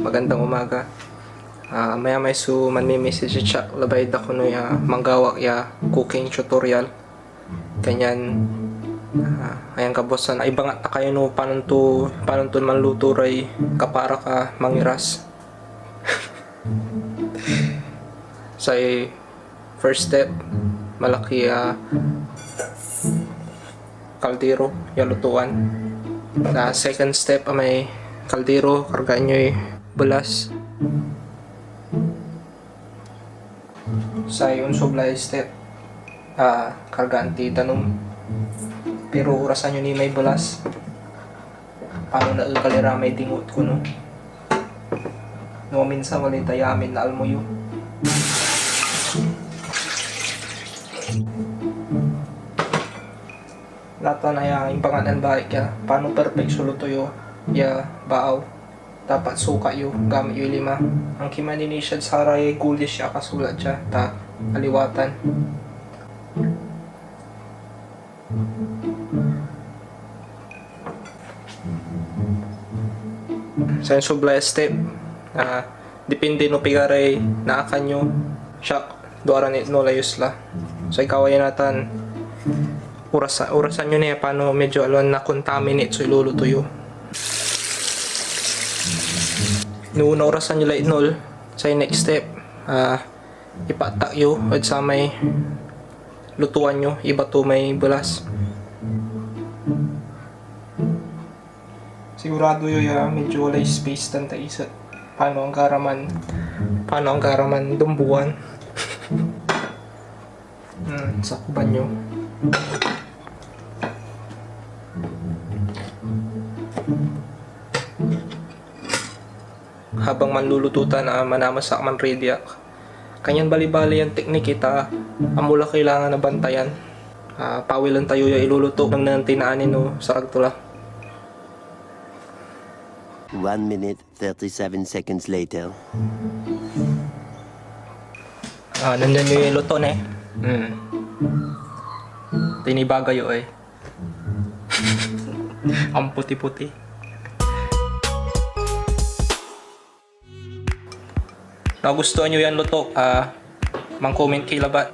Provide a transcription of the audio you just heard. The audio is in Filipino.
magandang umaga. Maya may su man may message siya labay da kuno ya manggawak ya cooking tutorial. Kanyan ayan ka boss ay banga ta kayo no panon to manluto ray kapara ka mangiras. Say first step malaki kaldero ya lutuan. Sa second step may kaldero kargaan nyo belas. Sa yung supply step kargaan ti tanong pero orasan nyo ni may belas paano na kalera may dingot ko no minsan wala tayamin na almuyo. Lato na yung panganan baik ya paano perfect suluto yo ya baaw dapat suka yo gamit yo 5 ang kimaninishad sa haray gulish siya kasulat siya ta aliwatan. Sa supply step depende no pigaray naakan nyo siya doara ni no layos la so ikaw ay natan orasan nyo na paano medyo alon na contaminate so iluluto yo. Noong orasan nyo lainol sa next step ipatak yo at sa may lutuan nyo iba to may bulas. Sigurado yo ya medyo wala space tanta isa paano ang garaman dumbuan. Sakban nyo habang manlulututan manamasak man ready kanyan bali-bali yung teknik kita amula kailangan na bantayan pawilan tayo yung iluluto ng nantinaanin no sarag tula. 1 minute 37 seconds later. Nandun yung luto na tinibaga yun ang puti-puti. Nagustuhan nyo yan luto, mang-comment kay Labat.